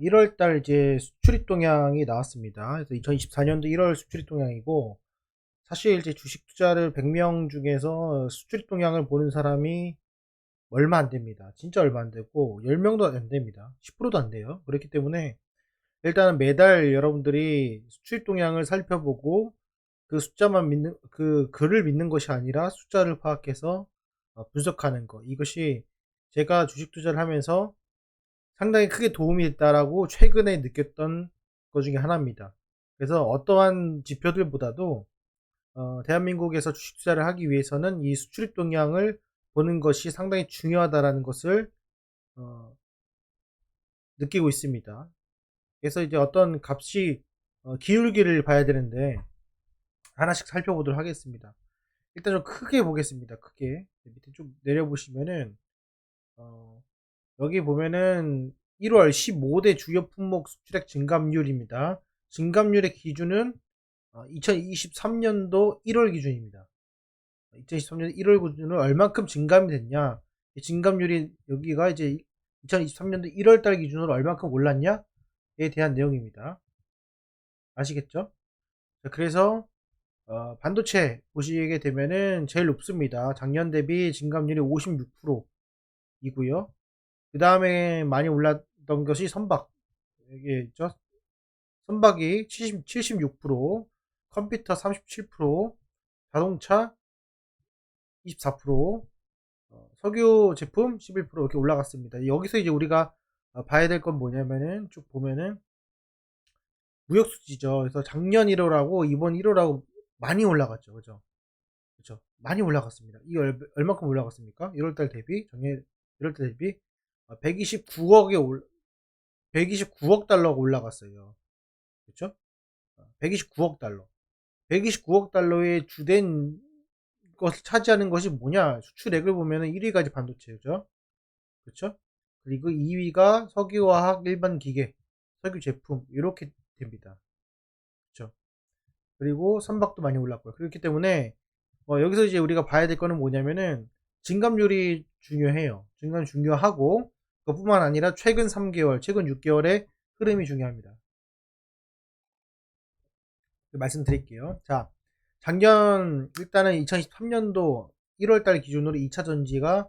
1월 달 이제 수출입 동향이 나왔습니다. 그래서 2024년도 1월 수출입 동향이고, 사실 이제 주식 투자를 100명 중에서 수출입 동향을 보는 사람이 얼마 안 됩니다. 진짜 얼마 안 되고, 10명도 안 됩니다. 10%도 안 돼요. 그렇기 때문에 일단은 매달 여러분들이 수출입 동향을 살펴보고, 그 숫자만 믿는, 그 글을 믿는 것이 아니라 숫자를 파악해서 분석하는 것. 이것이 제가 주식 투자를 하면서 상당히 크게 도움이 됐다라고 최근에 느꼈던 것 중에 하나입니다. 그래서 어떠한 지표들보다도 대한민국에서 주식 투자를 하기 위해서는 이 수출입 동향을 보는 것이 상당히 중요하다라는 것을 어, 느끼고 있습니다. 그래서 이제 어떤 값이 기울기를 봐야 되는데 하나씩 살펴보도록 하겠습니다. 일단 좀 크게 보겠습니다. 크게 밑에 좀 내려보시면은 어, 여기 보면은 1월 15대 주요 품목 수출액 증감률입니다. 증감률의 기준은 2023년도 1월 기준입니다. 2023년 1월 기준으로 얼만큼 증감이 됐냐? 이 증감률이 여기가 이제 2023년도 1월 달 기준으로 얼만큼 올랐냐에 대한 내용입니다. 아시겠죠? 자, 그래서 반도체 보시게 되면은 제일 높습니다. 작년 대비 증감률이 56%이고요. 그 다음에 많이 올랐던 것이 선박. 여기 있죠? 선박이 76%, 컴퓨터 37%, 자동차 24%, 석유 제품 11% 이렇게 올라갔습니다. 여기서 이제 우리가 봐야 될 건 뭐냐면은 쭉 보면은 무역수지죠. 그래서 작년 1월하고 이번 1월하고 많이 올라갔죠. 그죠? 그죠? 많이 올라갔습니다. 이 얼마큼 올라갔습니까? 1월달 대비, 작년 1월달 대비 129억에 129억 달러가 올라갔어요. 그렇죠? 129억 달러. 129억 달러의 주된 것을 차지하는 것이 뭐냐? 수출액을 보면은 1위가 반도체죠. 그렇죠? 그리고 2위가 석유화학, 일반 기계, 석유 제품 이렇게 됩니다. 그렇죠? 그리고 선박도 많이 올랐고요. 그렇기 때문에 여기서 이제 우리가 봐야 될 거는 뭐냐면은 증감률이 중요해요. 증감 중요하고 그것뿐만 아니라 최근 3개월, 최근 6개월의 흐름이 중요합니다. 말씀드릴게요. 자, 작년 일단은 2023년도 1월달 기준으로 2차 전지가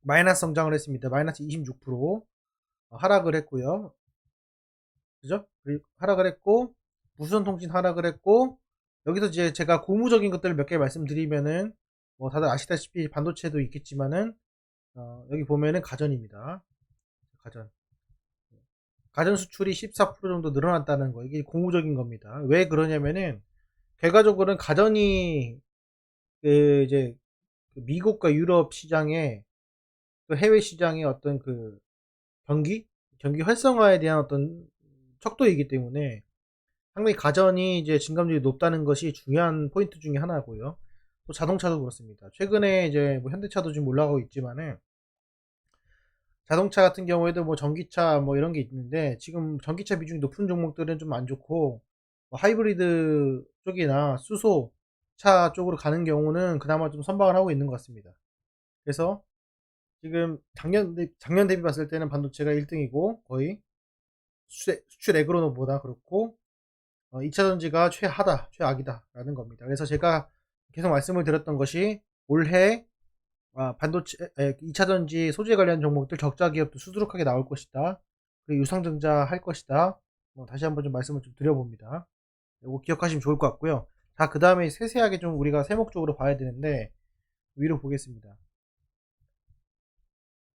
마이너스 성장을 했습니다. 마이너스 26% 하락을 했고요. 그죠? 그리고 하락을 했고 무선통신 하락을 했고 여기서 이제 제가 고무적인 것들을 몇 개 말씀드리면은 뭐 다들 아시다시피 반도체도 있겠지만은 여기 보면은 가전입니다. 가전. 가전 수출이 14% 정도 늘어났다는 거. 이게 고무적인 겁니다. 왜 그러냐면은 결과적으로는 가전이 이제 그 미국과 유럽 시장에 그 해외 시장의 어떤 그 경기 활성화에 대한 어떤 척도이기 때문에 상당히 가전이 이제 증감률이 높다는 것이 중요한 포인트 중에 하나고요. 또 자동차도 그렇습니다. 최근에 이제 뭐 현대차도 좀 올라가고 있지만은 자동차 같은 경우에도 뭐 전기차 뭐 이런 게 있는데 지금 전기차 비중이 높은 종목들은 좀 안 좋고 뭐 하이브리드 쪽이나 수소차 쪽으로 가는 경우는 그나마 좀 선방을 하고 있는 것 같습니다. 그래서 지금 작년 대비 봤을 때는 반도체가 1등이고 거의 수출액으로보다 그렇고 2차 전지가 최하다, 최악이다라는 겁니다. 그래서 제가 계속 말씀을 드렸던 것이 올해 반도체 2차 전지 소재 관련 종목들 적자 기업도 수두룩하게 나올 것이다. 그리고 유상증자 할 것이다. 다시 한번 좀 말씀을 좀 드려봅니다. 이거 기억하시면 좋을 것 같고요. 자, 그 다음에 세세하게 좀 우리가 세목적으로 봐야 되는데 위로 보겠습니다.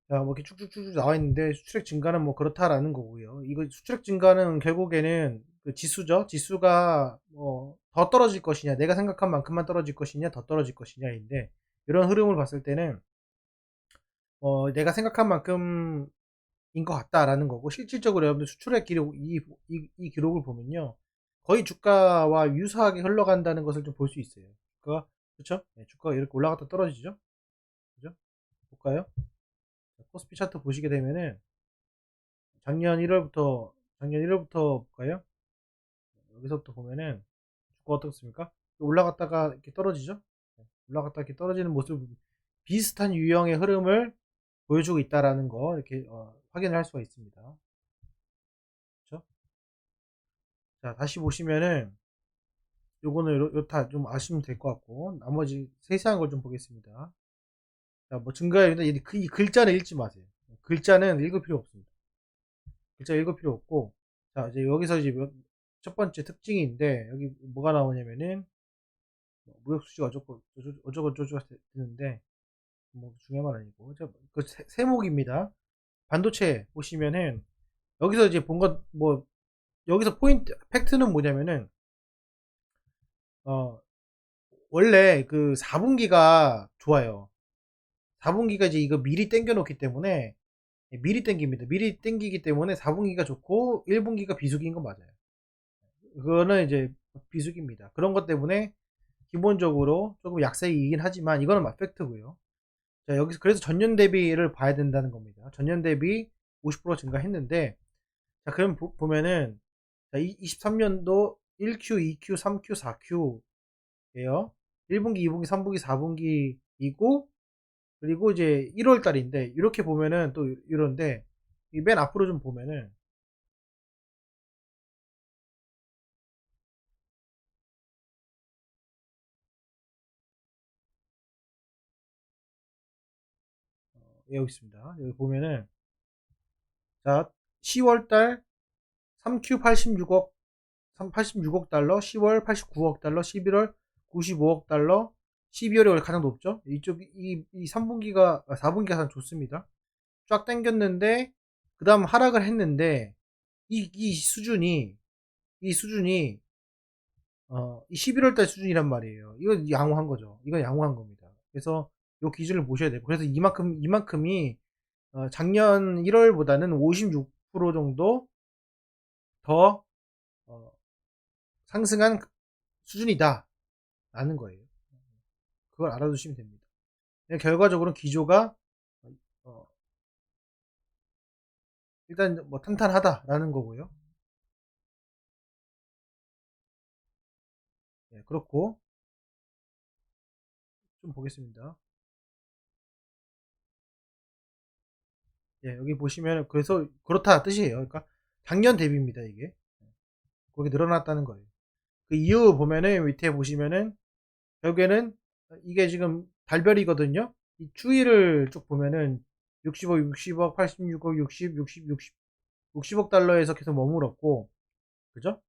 자, 뭐 이렇게 쭉쭉쭉 나와 있는데 수출액 증가는 뭐 그렇다라는 거고요. 이거 수출액 증가는 결국에는 그 지수죠. 지수가 뭐 더 떨어질 것이냐, 내가 생각한 만큼만 떨어질 것이냐, 더 떨어질 것이냐인데 이런 흐름을 봤을 때는 내가 생각한 만큼인 것 같다라는 거고 실질적으로 여러분들 수출액 기록 이 기록을 보면요 거의 주가와 유사하게 흘러간다는 것을 좀 볼 수 있어요. 주가 그렇죠? 네, 주가가 이렇게 올라갔다 떨어지죠. 그죠? 볼까요? 코스피 차트 보시게 되면은 작년 1월부터 볼까요? 여기서부터 보면은 주가 어떻습니까? 올라갔다가 이렇게 떨어지죠? 네, 올라갔다 이렇게 떨어지는 모습 비슷한 유형의 흐름을 보여주고 있다라는 거 이렇게 확인을 할 수가 있습니다. 자, 다시 보시면은 요거는 요타 좀 아시면 될 것 같고 나머지 세세한 걸 좀 보겠습니다. 자, 뭐 증가율인데 이 글자는 읽지 마세요. 글자는 읽을 필요 없습니다. 글자 읽을 필요 없고 자, 이제 여기서 이제 첫 번째 특징인데 여기 뭐가 나오냐면은 무역 수지가 어쩌고 저쩌고 되는데 뭐 중요한 건 아니고 그 세목입니다. 반도체 보시면은 여기서 이제 본 것 뭐 여기서 포인트 팩트는 뭐냐면은 어 원래 그 4분기가 좋아요. 4분기가 이제 이거 미리 땡겨 놓기 때문에 미리 땡깁니다. 미리 땡기기 때문에 4분기가 좋고 1분기가 비수기인 건 맞아요. 그거는 이제 비수기입니다. 그런 것 때문에 기본적으로 조금 약세이긴 하지만 이거는 팩트고요. 자, 여기서 그래서 전년 대비를 봐야 된다는 겁니다. 전년 대비 50% 증가했는데 자, 그럼 보면은 자, 23년도 1Q, 2Q, 3Q, 4Q예요. 1분기, 2분기, 3분기, 4분기이고 그리고 이제 1월 달인데 이렇게 보면은 또 이런데 이 맨 앞으로 좀 보면은 여기 있습니다. 여기 보면은 자, 10월 달 3Q 86억 86억 달러, 10월 89억 달러, 11월 95억 달러, 12월이 원래 가장 높죠. 이쪽 이 3분기가 4분기가 가장 좋습니다. 쫙 당겼는데 그다음 하락을 했는데 이 수준이 이 11월 달 수준이란 말이에요. 이건 양호한 거죠. 이건 양호한 겁니다. 그래서 이 기준을 보셔야 되고 그래서 이만큼이 작년 1월보다는 56% 정도 더 상승한 수준이다 라는 거예요. 그걸 알아두시면 됩니다. 결과적으로 기조가 어, 일단 뭐 탄탄하다라는 거고요. 예, 그렇고 좀 보겠습니다. 예, 여기 보시면 그래서 그렇다 뜻이에요. 그러니까 작년 대비입니다 이게. 거기 늘어났다는 거예요. 그 이유 보면은 밑에 보시면은 결국에는 이게 지금 달별이거든요. 이 추이를 쭉 보면은 60억, 60억, 86억, 60, 60, 60, 60억 달러에서 계속 머물었고, 그죠?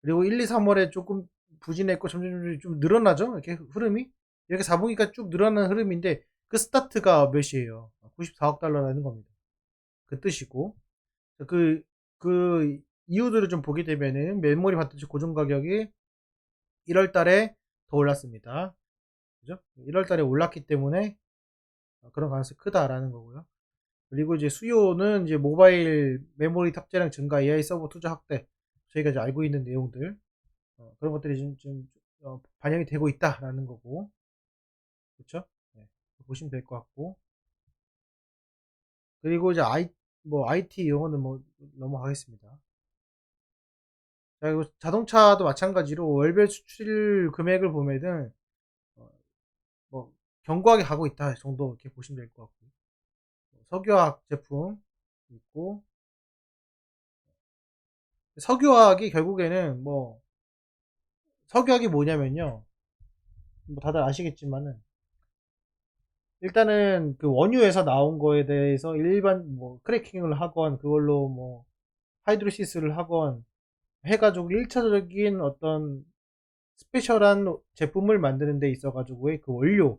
그리고 1, 2, 3월에 조금 부진했고 점점 좀 늘어나죠? 이렇게 흐름이? 이렇게 4분기까지 쭉 늘어나는 흐름인데 그 스타트가 몇이에요? 94억 달러라는 겁니다. 그 뜻이고 그, 그 이유들을 좀 보게 되면은 메모리 반도체 고정 가격이 1월 달에 더 올랐습니다. 그죠? 1월 달에 올랐기 때문에 그런 가능성이 크다라는 거고요. 그리고 이제 수요는 이제 모바일 메모리 탑재량 증가, AI 서버 투자 확대, 저희가 이제 알고 있는 내용들, 그런 것들이 좀 반영이 되고 있다라는 거고, 그렇죠? 네, 보시면 될 것 같고, 그리고 이제 뭐 IT 이런 거는 뭐 넘어가겠습니다. 자, 그리고 자동차도 마찬가지로 월별 수출 금액을 보면은 어, 뭐 견고하게 가고 있다 정도 이렇게 보시면 될 것 같고, 석유화학 제품 있고, 석유화학이 결국에는 뭐 석유화학이 뭐냐면요. 뭐 다들 아시겠지만은 일단은 그 원유에서 나온 거에 대해서 일반 뭐 크래킹을 하건 그걸로 뭐 하이드로시스를 하건 해가지고 1차적인 어떤 스페셜한 제품을 만드는 데 있어 가지고의 그 원료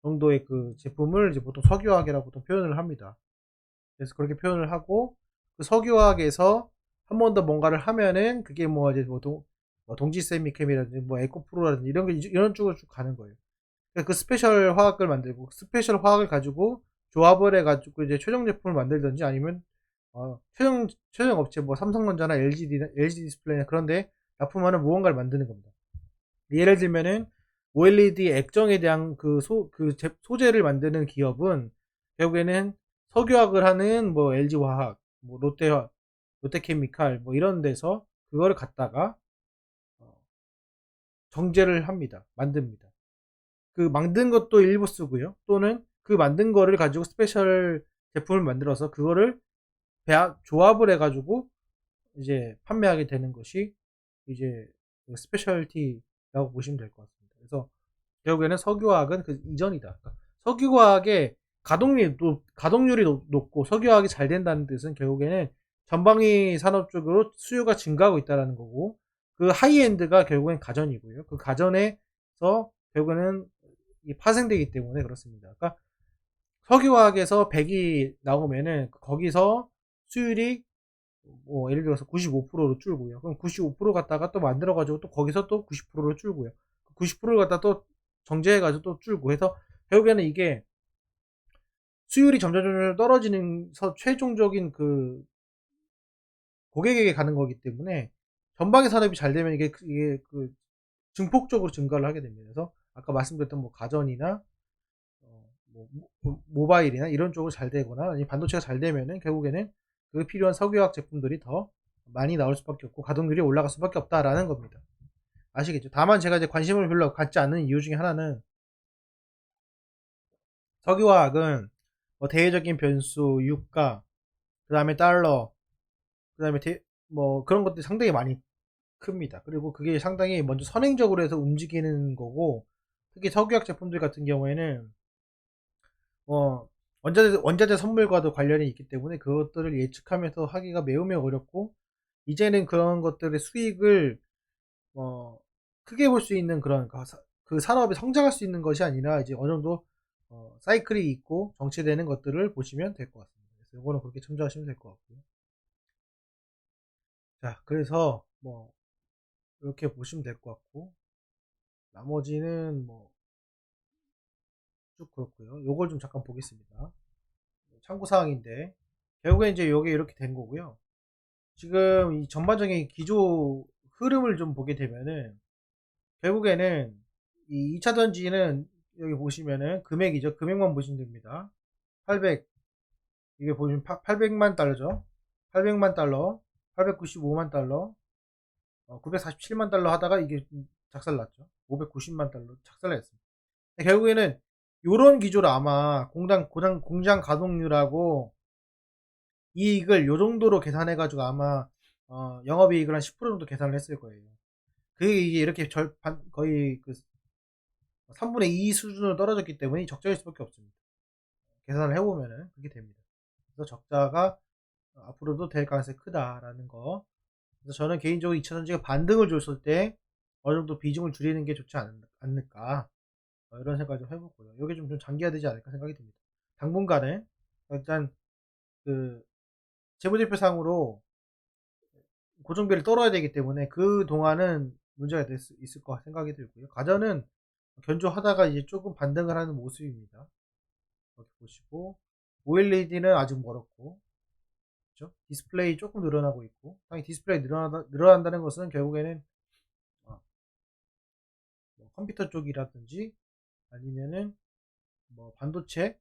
정도의 그 제품을 이제 보통 석유화학이라고 보통 표현을 합니다. 그래서 그렇게 표현을 하고 그 석유화학에서 한 번 더 뭔가를 하면은 그게 뭐 이제 뭐 동지 세미캠이라든지 뭐 에코프로라든지 이런 게 이런 쪽으로 쭉 가는 거예요. 그 스페셜 화학을 만들고 스페셜 화학을 가지고 조합을 해가지고 이제 최종 제품을 만들든지 아니면 최종 업체 뭐 삼성전자나 LG 디스플레이나 그런데 납품하는 무언가를 만드는 겁니다. 예를 들면은 OLED 액정에 대한 소재를 만드는 기업은 결국에는 석유화학을 하는 뭐 LG 화학, 뭐 롯데케미칼 뭐 이런 데서 그거를 갖다가 어, 정제를 합니다. 만듭니다. 그 만든 것도 일부 쓰고요. 또는 그 만든 거를 가지고 스페셜 제품을 만들어서 그거를 조합을 해가지고 이제 판매하게 되는 것이 이제 스페셜티라고 보시면 될 것 같습니다. 그래서 결국에는 석유화학은 그 이전이다. 그러니까 석유화학의 가동률이 높고 석유화학이 잘 된다는 뜻은 결국에는 전방위 산업 쪽으로 수요가 증가하고 있다는 거고, 그 하이엔드가 결국엔 가전이고요. 그 가전에서 결국에는 파생되기 때문에 그렇습니다. 그러니까 석유화학에서 100이 나오면은 거기서 수율이 뭐 예를 들어서 95%로 줄고요. 그럼 95% 갖다가 또 만들어가지고 또 거기서 또 90%로 줄고요. 90%를 갖다 또 정제해가지고 또 줄고 해서 결국에는 이게 수율이 점점 떨어지면서 최종적인 그 고객에게 가는 거기 때문에 전방의 산업이 잘 되면 이게 그 증폭적으로 증가를 하게 됩니다. 그래서 아까 말씀드렸던 뭐 가전이나 뭐 모바일이나 이런 쪽으로 잘 되거나 아니면 반도체가 잘 되면은 결국에는 그 필요한 석유화학 제품들이 더 많이 나올 수밖에 없고 가동률이 올라갈 수밖에 없다라는 겁니다. 아시겠죠? 다만 제가 이제 관심을 별로 갖지 않는 이유 중에 하나는 석유화학은 뭐 대외적인 변수, 유가, 그 다음에 달러, 그 다음에 뭐 그런 것들이 상당히 많이 큽니다. 그리고 그게 상당히 먼저 선행적으로 해서 움직이는 거고, 특히 석유화학 제품들 같은 경우에는 어, 원자재 선물과도 관련이 있기 때문에 그것들을 예측하면서 하기가 매우 어렵고, 이제는 그런 것들의 수익을 어, 크게 볼 수 있는 그런 그 산업이 성장할 수 있는 것이 아니라 이제 어느 정도 사이클이 있고 정체되는 것들을 보시면 될 것 같습니다. 그래서 이거는 그렇게 참조하시면 될 것 같고요. 자, 그래서 뭐 이렇게 보시면 될 것 같고, 나머지는 뭐 쭉 그렇고요. 요걸 좀 잠깐 보겠습니다. 참고 사항인데 결국에 이제 요게 이렇게 된 거고요. 지금 이 전반적인 기조 흐름을 좀 보게 되면은 결국에는 이 2차 전지는 여기 보시면은 금액이죠. 금액만 보시면 됩니다. 800, 이게 보시면 800만 달러죠. 800만 달러, 895만 달러, 947만 달러 하다가 이게 작살났죠. 590만 달러 작살났습니다. 결국에는 요런 기조로 아마 공장 가동률하고 이익을 요 정도로 계산해가지고 아마 영업이익을 한 10% 정도 계산을 했을 거예요. 그게 이게 이렇게 거의 그 3분의 2 수준으로 떨어졌기 때문에 적자일 수밖에 없습니다. 계산을 해보면은 그렇게 됩니다. 그래서 적자가 앞으로도 될 가능성이 크다라는 거. 그래서 저는 개인적으로 2차전지가 반등을 줬을 때 어느 정도 비중을 줄이는 게 좋지 않을까, 이런 생각을 좀 해보고요. 이게 좀 장기화되지 않을까 생각이 듭니다. 당분간은 일단 그 재무제표상으로 고정비를 떨어야 되기 때문에 그 동안은 문제가 될 수 있을 것 생각이 들고요. 가전은 견조하다가 이제 조금 반등을 하는 모습입니다. 이렇게 보시고, OLED는 아직 멀었고, 그렇죠? 디스플레이 조금 늘어나고 있고, 당연히 디스플레이 늘어난다는 것은 결국에는 뭐 컴퓨터 쪽이라든지 아니면은 뭐 반도체,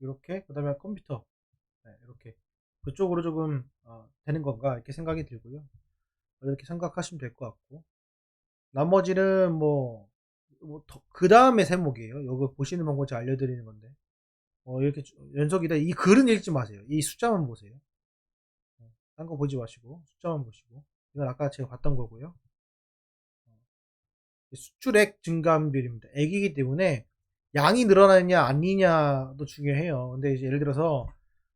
이렇게, 그 다음에 컴퓨터, 네, 이렇게 그쪽으로 조금 되는 건가 이렇게 생각이 들고요. 이렇게 생각하시면 될 것 같고, 나머지는 그 다음에 세목이에요. 이거 보시는 방법 제가 알려드리는 건데, 이렇게 연속이다. 이 글은 읽지 마세요. 이 숫자만 보세요. 딴 거 보지 마시고 숫자만 보시고, 이건 아까 제가 봤던 거고요. 수출액 증가율입니다. 액이기 때문에 양이 늘어나느냐 아니냐도 중요해요. 근데 이제 예를 들어서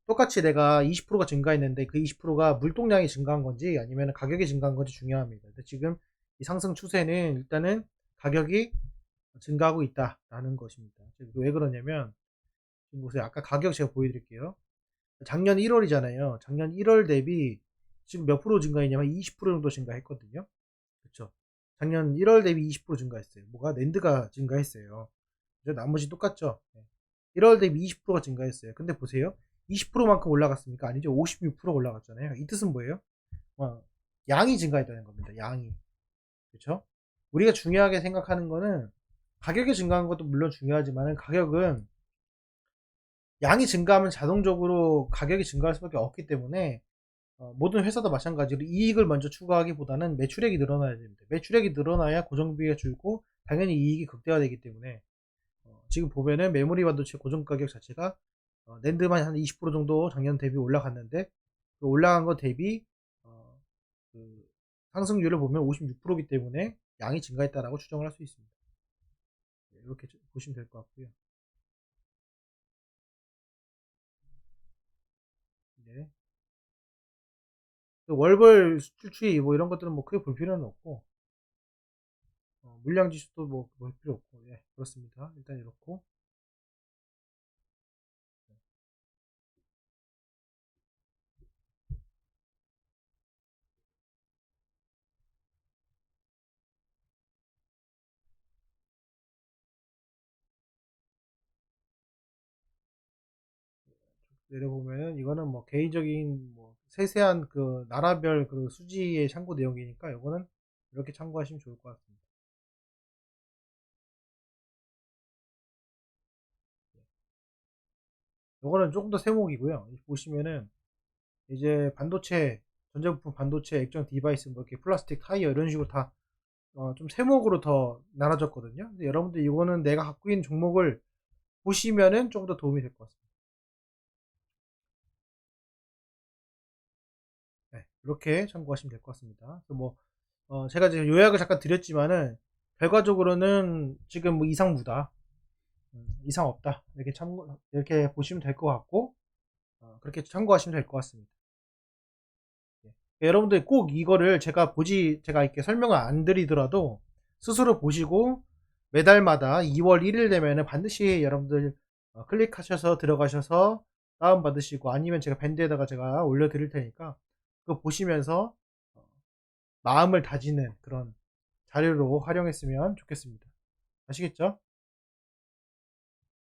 똑같이 내가 20%가 증가했는데 그 20%가 물동량이 증가한 건지 아니면 가격이 증가한 건지 중요합니다. 근데 지금 이 상승 추세는 일단은 가격이 증가하고 있다라는 것입니다. 왜 그러냐면, 지금 보세요. 아까 가격 제가 보여드릴게요. 작년 1월이잖아요. 작년 1월 대비 지금 몇 프로 증가했냐면 20% 정도 증가했거든요. 그쵸? 작년 1월 대비 20% 증가했어요. 뭐가? 랜드가 증가했어요. 나머지 똑같죠? 1월 대비 20%가 증가했어요. 근데 보세요. 20%만큼 올라갔습니까? 아니죠. 56% 올라갔잖아요. 이 뜻은 뭐예요? 양이 증가했다는 겁니다. 양이. 그렇죠? 우리가 중요하게 생각하는 거는 가격이 증가한 것도 물론 중요하지만 가격은 양이 증가하면 자동적으로 가격이 증가할 수밖에 없기 때문에 모든 회사도 마찬가지로 이익을 먼저 추구하기보다는 매출액이 늘어나야 됩니다. 매출액이 늘어나야 고정비가 줄고 당연히 이익이 극대화되기 때문에 지금 보면은 메모리 반도체 고정 가격 자체가 낸드만 한 20% 정도 작년 대비 올라갔는데 그 올라간 거 대비 그 상승률을 보면 56%이기 때문에 양이 증가했다라고 추정을 할 수 있습니다. 이렇게 보시면 될 것 같고요. 네. 그 월별 수출 추이 뭐 이런 것들은 뭐 크게 볼 필요는 없고 물량 지수도 뭐 볼 필요 없고 예, 그렇습니다. 일단 이렇고 내려보면은 이거는 뭐 개인적인 뭐 세세한 그 나라별 그 수지의 참고 내용이니까 이거는 이렇게 참고하시면 좋을 것 같습니다. 이거는 조금 더 세목이고요. 보시면은 이제 반도체, 전자부품 반도체, 액정 디바이스, 뭐 이렇게 플라스틱 타이어 이런 식으로 다 좀 세목으로 더 나눠졌거든요. 근데 여러분들 이거는 내가 갖고 있는 종목을 보시면은 좀 더 도움이 될 것 같습니다. 네, 이렇게 참고하시면 될 것 같습니다. 그래서 뭐 제가 지금 요약을 잠깐 드렸지만은 결과적으로는 지금 뭐 이상 무다, 이상 없다 이렇게 참고 이렇게 보시면 될 것 같고 그렇게 참고하시면 될 것 같습니다. 예. 여러분들 꼭 이거를 제가 이렇게 설명을 안 드리더라도 스스로 보시고 매달마다 2월 1일 되면은 반드시 여러분들 클릭하셔서 들어가셔서 다운받으시고 아니면 제가 밴드에다가 제가 올려드릴 테니까 그거 보시면서 어, 마음을 다지는 그런 자료로 활용했으면 좋겠습니다. 아시겠죠?